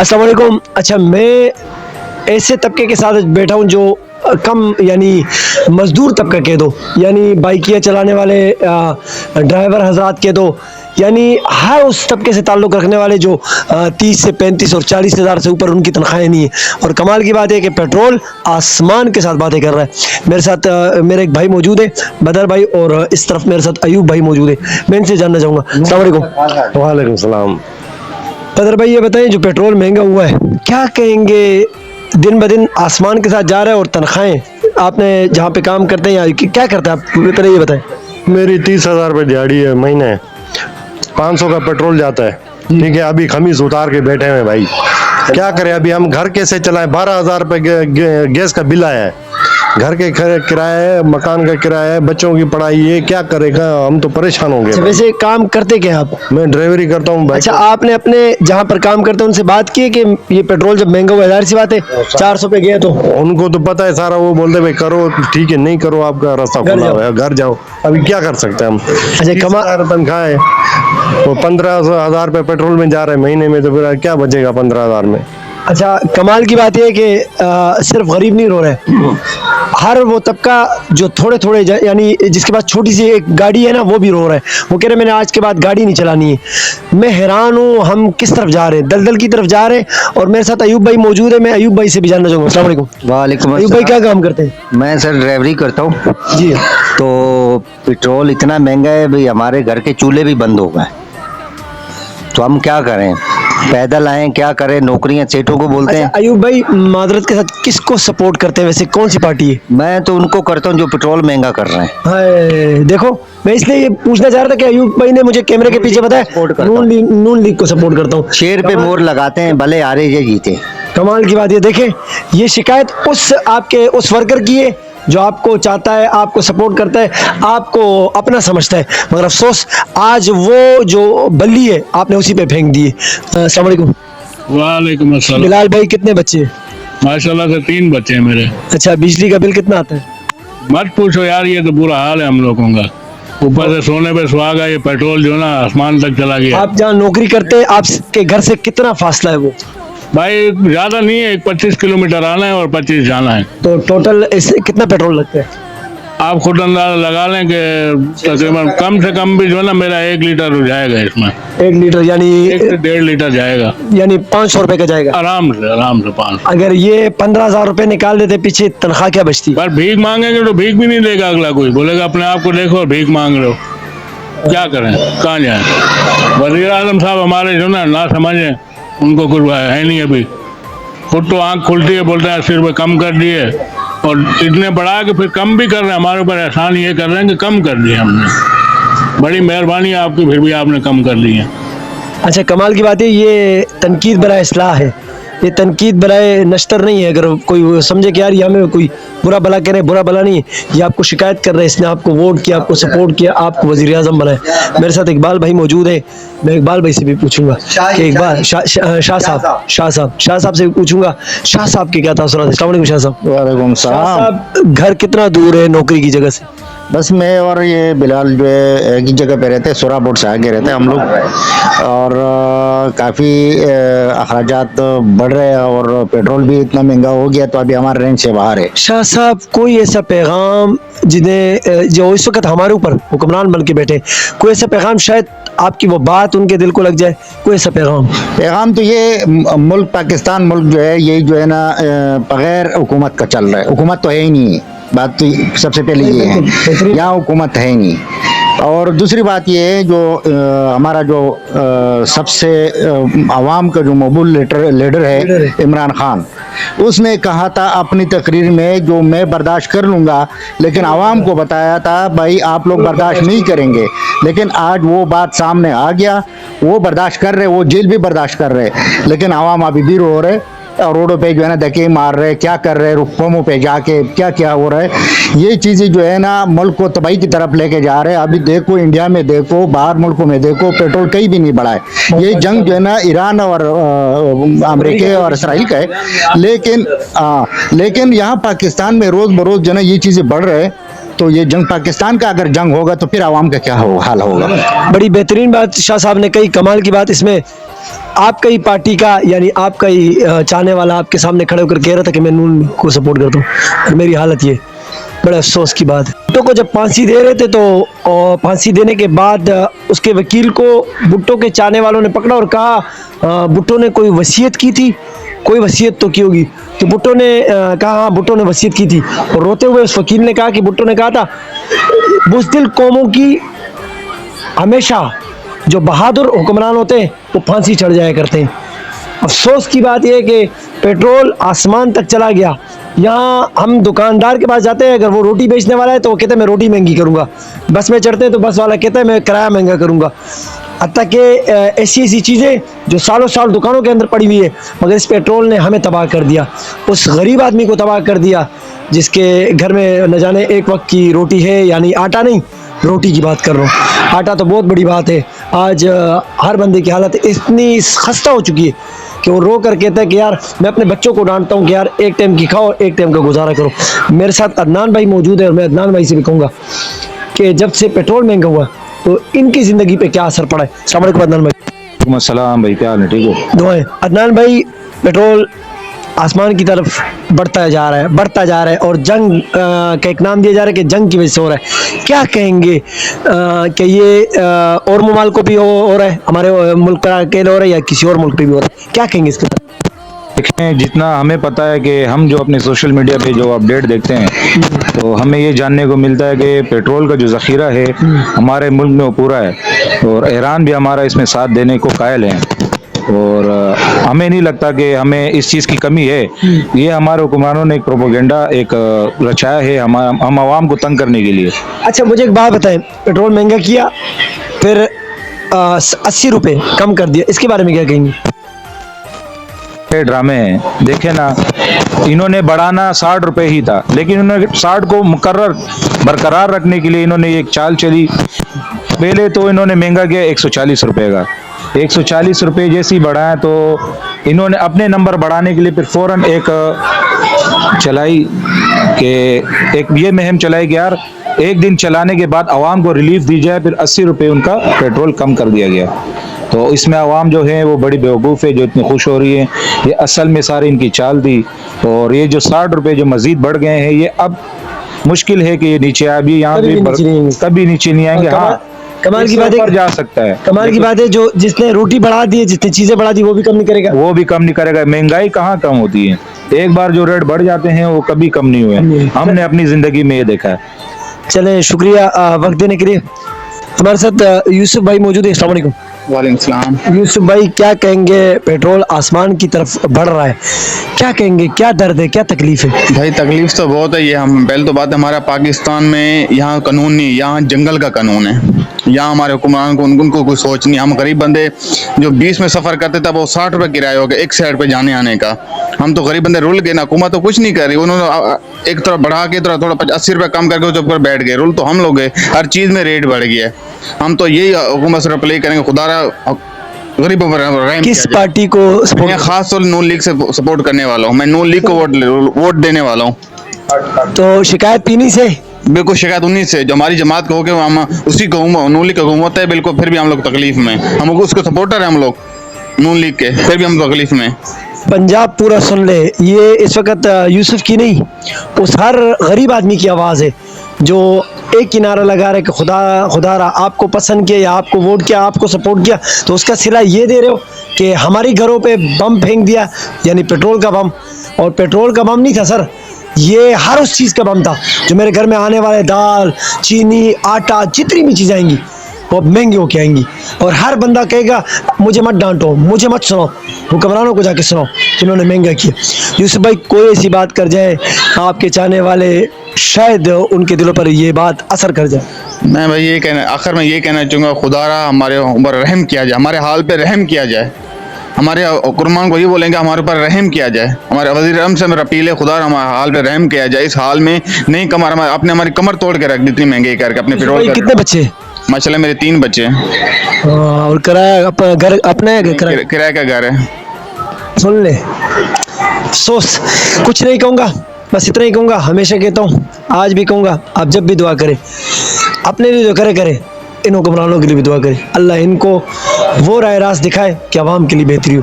अस्सलाम वालेकुम। अच्छा, मैं ऐसे तबके के साथ बैठा हूँ जो कम यानी मज़दूर तबका कह दो, यानी बाइकियाँ चलाने वाले ड्राइवर हजरात कह दो, यानी हर उस तबके से ताल्लुक़ रखने वाले जो 30 से 35 और 40 हज़ार से ऊपर उनकी तनख्वाहें नहीं है। और कमाल की बात है कि पेट्रोल आसमान के साथ बातें कर रहा है। मेरे साथ मेरे एक भाई मौजूद है, बदर भाई, और इस तरफ मेरे साथ अयूब भाई मौजूद है। मैं इनसे जानना चाहूँगा। अस्सलाम वालेकुम। वालेकुम सलाम। बदर भाई, ये बताएं, जो पेट्रोल महंगा हुआ है, क्या कहेंगे? दिन ब दिन आसमान के साथ जा रहा है, और तनख्वाहें आपने जहाँ पे काम करते हैं या क्या करते हैं आप, पहले ये बताएं। मेरी 30,000 रुपये दिहाड़ी है महीने, 500 का पेट्रोल जाता है। ठीक है, अभी खमीस उतार के बैठे हुए भाई, क्या करें? अभी हम घर कैसे चलाएं? 12,000 रुपये गैस का बिल आया है, घर के किराया है, मकान का किराया है, बच्चों की पढ़ाई है, क्या करेगा? हम तो परेशान हो गए। वैसे काम करते क्या आप? मैं ड्राइवरी करता हूँ भाई। अच्छा, आपने अपने जहाँ पर काम करते हैं उनसे बात की है कि ये पेट्रोल जब महंगा हुआ है, जाहिर सी बात है 400 पे गया तो उनको तो पता है सारा, वो बोलते भाई करो, ठीक है, नहीं करो आपका रास्ता खुला हुआ है, घर जाओ। अभी क्या कर सकते हैं हम? अच्छा, कमा तनख्वाह है, वो 15,000 रुपये पेट्रोल में जा रहे हैं महीने में, तो फिर क्या बचेगा 15,000 में? अच्छा, कमाल की बात यह है कि सिर्फ गरीब नहीं रो रहे, हर वो तबका जो थोड़े थोड़े यानी जिसके पास छोटी सी एक गाड़ी है ना, वो भी रो रहा है। वो कह रहे मैंने आज के बाद गाड़ी नहीं चलानी है। मैं हैरान हूँ, हम किस तरफ जा रहे हैं? दलदल की तरफ जा रहे हैं। और मेरे साथ अयूब भाई मौजूद है, मैं अयूब भाई से भी जानना चाहूँगा। अस्सलाम वालेकुम। वालेकुम अयूब भाई, क्या काम करते हैं? मैं सर ड्राइवरी करता हूँ जी। तो पेट्रोल इतना महंगा है भाई, हमारे घर के चूल्हे भी बंद हो गए, तो हम क्या करें? पैदल आए, क्या करें? नौकरियां सेठों को बोलते अच्छा, हैं। अयूब भाई, मादरत के साथ किसको सपोर्ट करते हैं वैसे? कौन सी पार्टी है? मैं तो उनको करता हूँ जो पेट्रोल महंगा कर रहे हैं। हाय, देखो, मैं इसलिए ये पूछना चाह रहा था कि अयूब भाई ने मुझे कैमरे के पीछे बताया नून लीग को सपोर्ट करता हूँ। शेर पे मोर लगाते हैं, भले हारे या जीते। कमाल की बात ये देखें, ये शिकायत उस आपके उस वर्कर की है जो आपको चाहता है, आपको सपोर्ट करता है, आपको अपना समझता है, मगर अफसोस आज वो जो बल्ली है आपने उसी पे फेंक दी है। अस्सलाम वालेकुम। वालेकुम अस्सलाम। बिलाल भाई, कितने बच्चे हैं? माशाल्लाह से 3 बच्चे हैं मेरे। अच्छा, बिजली का बिल कितना आता है? मत पूछो यार, ये तो बुरा हाल है हम लोगों का। ऊपर से सोने पे सुहागा, ये पेट्रोल जो ना आसमान तक चला गया। आप जहाँ नौकरी करते हैं, आपके घर से कितना फासला है वो? भाई ज्यादा नहीं है, 25 किलोमीटर आना है और 25 जाना है। तो टोटल इससे कितना पेट्रोल लगता है? आप खुद अंदाजा लगा लें कि तकरीबन कम से कम भी जो है ना, मेरा 1 लीटर हो जाएगा इसमें। 1 लीटर यानी 1 से 1.5 लीटर जाएगा, यानी 500 रुपए का जाएगा आराम से 500। अगर ये 15,000 रुपए निकाल देते पीछे, तनख्वाह क्या बचती? पर भीख मांगेंगे तो भीख भी नहीं देगा अगला, कोई बोलेगा अपने आप को देखो भीख मांग रहे हो, क्या करें, कहाँ जाए? वज़ीर आज़म साहब हमारे जो ना समझे, उनको कुछ है नहीं अभी। खुद तो आँख खुलती है, बोलते हैं 80 रुपये कम कर दिए, और इतने बढ़ा के फिर कम भी कर रहे हैं। हमारे ऊपर एहसान ये कर रहे हैं कि कम कर दिए हमने, बड़ी मेहरबानी है आपकी, फिर भी आपने कम कर दिए। अच्छा, कमाल की बात है, ये तनकीद बराए इस्लाह है, ये तनकीद बराए नश्तर नहीं है। अगर कोई समझे कि यार ये हमें कोई बुरा भला कह रहे, बुरा भला नहीं है, ये आपको शिकायत कर रहे हैं, इसने आपको वोट किया, आपको सपोर्ट किया, आपको वज़ीर आज़म बनाया। मेरे साथ इकबाल भाई मौजूद है, मैं इकबाल भाई से भी पूछूंगा कि इकबाल शाह साहब से भी पूछूंगा, शाह साहब के क्या तासुरात हैं। अस्सलाम वालेकुम शाह साहब। वालेकुम शाह सलाम। साहब, घर कितना दूर है नौकरी की जगह से? बस मैं और ये बिलाल जो है एक ही जगह पे रहते हैं, सोरापुर से आगे रहते हैं हम लोग, और काफ़ी अखराजात बढ़ रहे हैं, और पेट्रोल भी इतना महंगा हो गया, तो अभी हमारे रेंज से बाहर है। शाह साहब, कोई ऐसा पैगाम जिन्हें जो इस वक्त हमारे ऊपर हुक्मरान बन के बैठे, कोई ऐसा पैगाम, शायद आपकी वो बात उनके दिल को लग जाए, कोई ऐसा पैगाम? तो ये मुल्क पाकिस्तान मुल्क जो है, ये जो है ना बगैर हुकूमत का चल रहा है। हुकूमत तो है ही नहीं, बात तो सबसे पहले ये है, यहाँ हुकूमत है ही नहीं। और दूसरी बात ये है, जो हमारा जो सबसे आवाम का जो मकबूल लीडर है इमरान खान, उसने कहा था अपनी तकरीर में, जो मैं बर्दाश्त कर लूँगा, लेकिन आवाम को बताया था भाई आप लोग बर्दाश्त नहीं करेंगे। लेकिन आज वो बात सामने आ गया, वो बर्दाश्त कर रहे, वो जेल भी बर्दाश्त कर रहे, लेकिन आवाम अभी भी रो रहे, और रोडों पे जो है ना धक्के मार रहे, क्या कर रहे, रुकमों पे जाके क्या क्या हो रहा है। ये चीज़ें जो है ना मुल्क को तबाही की तरफ लेके जा रहे हैं। अभी देखो इंडिया में देखो, बाहर मुल्कों में देखो, पेट्रोल कहीं भी नहीं बढ़ा है। ये जंग जो है ना ईरान और अमेरिका और इसराइल का है, लेकिन यहाँ पाकिस्तान में रोज़ बरोज़ जो है ना ये चीज़ें बढ़ रहे हैं। तो ये जंग पाकिस्तान का अगर जंग होगा तो फिर आवाम का क्या हाल होगा। बड़ी बेहतरीन बात शाह साहब ने कही, कमाल की बात। इसमें आपका ही पार्टी का यानी आपका ही चाहने वाला आपके सामने खड़े होकर कह रहा था कि मैं नून को सपोर्ट करता हूँ, और मेरी हालत ये। बड़ा अफसोस की बात है। भुट्टो को जब फांसी दे रहे थे तो फांसी देने के बाद उसके वकील को भुट्टो के चाहने वालों ने पकड़ा और कहा भुट्टो ने कोई वसीयत की थी, कोई वसीयत तो की होगी। तो भुट्टो ने कहा हाँ भुट्टो ने वसीयत की थी, और रोते हुए उस वकील ने कहा कि भुट्टो ने कहा था बुज़दिल कौमों की हमेशा जो बहादुर हुक्मरान होते हैं वो फांसी चढ़ जाया करते हैं। अफसोस की बात यह है कि पेट्रोल आसमान तक चला गया। यहाँ हम दुकानदार के पास जाते हैं, अगर वो रोटी बेचने वाला है तो वो कहता है मैं रोटी महंगी करूँगा। बस में चढ़ते हैं तो बस वाला कहता है मैं किराया महंगा करूँगा। हत्ता कि ऐसी ऐसी चीज़ें जो सालों साल दुकानों के अंदर पड़ी हुई है, मगर इस पेट्रोल ने हमें तबाह कर दिया, उस गरीब आदमी को तबाह कर दिया जिसके घर में न जाने एक वक्त की रोटी है, यानी आटा नहीं रोटी की बात कर रहा हूँ। आटा तो बहुत बड़ी बात है। आज हर बंदे की हालत इतनी खस्ता हो चुकी है कि वो रो कर कहता है कि यार मैं अपने बच्चों को डांटता हूँ कि यार एक टाइम की खाओ, एक टाइम का गुजारा करो। मेरे साथ अदनान भाई मौजूद है और मैं अदनान भाई से भी कहूँगा कि जब से पेट्रोल महंगा हुआ तो इनकी ज़िंदगी पे क्या असर पड़ा है। अस्सलाम वालेकुम अदनान भाई। वालेकुम अस्सलाम भाई, क्या हाल है, ठीक हो? दुआएं। अदनान भाई, पेट्रोल आसमान की तरफ बढ़ता जा रहा है और जंग का एक नाम दिया जा रहा है कि जंग की वजह से हो रहा है। क्या कहेंगे कि ये और ममालिक को भी हो रहा है, हमारे मुल्क पर अकेले हो रहा है या किसी और मुल्क पे भी हो रहा है, क्या कहेंगे इसके ऊपर? देखें, जितना हमें पता है कि हम जो अपने सोशल मीडिया पे जो अपडेट देखते हैं तो हमें ये जानने को मिलता है कि पेट्रोल का जो ज़ख़ीरा है हमारे मुल्क में वो पूरा है, और ईरान भी हमारा इसमें साथ देने को कायल है, और हमें नहीं लगता कि हमें इस चीज़ की कमी है। ये हमारे हुक्मरानों ने एक प्रोपोगेंडा एक रचाया है हम आवाम को तंग करने के लिए। अच्छा मुझे एक बात बताएं, पेट्रोल महंगा किया फिर 80 रुपये कम कर दिया, इसके बारे में क्या कहेंगे? ये ड्रामे हैं, देखे ना, इन्होंने बढ़ाना 60 रुपए ही था, लेकिन उन्होंने 60 को मुकर्रर बरकरार रखने के लिए इन्होंने एक चाल चली। पहले तो इन्होंने महंगा किया 140 रुपए का, 140 रुपए जैसे ही बढ़ाया तो इन्होंने अपने नंबर बढ़ाने के लिए फिर फौरन एक चलाई कि एक ये मुहिम चलाई कि यार एक दिन चलाने के बाद आवाम को रिलीफ दी जाए, फिर 80 रुपए उनका पेट्रोल कम कर दिया गया। तो इसमें आवाम जो है वो बड़ी बेवकूफ़ है जो इतनी खुश हो रही है, ये असल में सारी इनकी चाल थी। और ये जो 60 रुपए जो मजीद बढ़ गए हैं, ये अब मुश्किल है कि ये नीचे अभी यहाँ भी कभी नीचे नहीं आएंगे। हाँ, कमाल की बात है, जा सकता है, कमाल की बात है जो जिसने रोटी बढ़ा दी है, जितनी चीजें बढ़ा दी वो भी कम नहीं करेगा, वो भी कम नहीं करेगा। महंगाई कहाँ कम होती है, एक बार जो रेट बढ़ जाते हैं वो कभी कम नहीं हुए, हमने अपनी जिंदगी में ये देखा है। चले शुक्रिया वक्त देने के लिए। हमारे साथ यूसुफ भाई मौजूद है। अस्सलाम वालेकुम। वालेकुम सलाम। यूसुफ भाई क्या कहेंगे, पेट्रोल आसमान की तरफ बढ़ रहा है, क्या कहेंगे, क्या दर्द है, क्या तकलीफ है? भाई तकलीफ तो बहुत है। ये हम पहले तो बात हमारा पाकिस्तान में यहाँ कानून नहीं, यहाँ जंगल का कानून है। यहाँ हमारे हुक्मरान को उनको कोई सोच नहीं। हम गरीब बंदे जो 20 में सफ़र करते थे वो 60 रुपये किराया हो गया एक साइड पे जाने आने का। हम तो गरीब बंदे रुल गए ना, हुकूमत तो कुछ नहीं कर रही, उन्होंने एक तरफ बढ़ा के थोड़ा 80 रुपये कम करके उसके ऊपर बैठ गए। रुल तो हम लोग गए, हर चीज़ में रेट बढ़ गया है। हम तो यही हुकूमत से अप्लाई करेंगे, खुदारा गरीबों पर रहम किस किया जाए। पार्टी को मैं सपोर्ट? खास तौर नून लीग से सपोर्ट करने वाला हूँ। मैं नून लीग को वोट देने वाला हूँ। तो शिकायत पीनी से बिल्कुल शिकायत उन्हीं से जो हमारी जमात को हो के हम उसी को नून लीग का हुकूमत है। बिल्कुल फिर भी हम लोग तकलीफ में, हम उसके सपोर्टर हैं हम लोग नून लीग के, फिर भी हम तकलीफ में। पंजाब पूरा सुन ले, ये इस वक्त यूसुफ की नहीं, उस हर गरीब आदमी की आवाज़ है जो एक किनारा लगा रहा है कि खुदारा आपको पसंद किया या आपको वोट किया, आपको सपोर्ट किया, तो उसका सिला ये दे रहे हो कि हमारी घरों पे बम फेंक दिया, यानी पेट्रोल का बम। और पेट्रोल का बम नहीं था सर, ये हर उस चीज़ का बम था जो मेरे घर में आने वाले दाल, चीनी, आटा, जितनी भी चीज़ें आएंगी वो महंगी होके आएंगी। और हर बंदा कहेगा मुझे मत डांटो, मुझे मत सुनो, हुक्मरानों को जाके सुनो जिन्होंने महंगा किया। यूसुफ भाई कोई ऐसी बात कर जाए आपके चाहने वाले, शायद उनके दिलों पर ये बात असर कर जाए। मैं भाई ये कहना, आखिर में ये कहना चाहूँगा, खुदारा हमारे ऊपर रहम किया जाए, हमारे हाल पे रहम किया जाए। हमारे हुक्मरान को ये बोलेंगे हमारे ऊपर रहम किया जाए। हमारे वज़ीर आज़म से मेरा अपील है, खुदा हमारे हाल पे रहम किया जाए। इस हाल में नहीं कमर आपने हमारी कमर तोड़ के रख दी इतनी महंगाई करके। अपने पेट्रोल कितने बच्चे? माशाल्लाह मेरे 3 बच्चे हैं। और किराया घर अपने किराए का घर है। सुन ले, अफसोस कुछ नहीं कहूँगा, बस इतना ही कहूँगा, हमेशा कहता हूँ, आज भी कहूँगा, आप जब भी दुआ करें, अपने लिए तो करे इन हुक्मरानों के लिए भी दुआ करें, अल्लाह इनको वो राह रास्त दिखाए कि अवाम के लिए बेहतरी हो।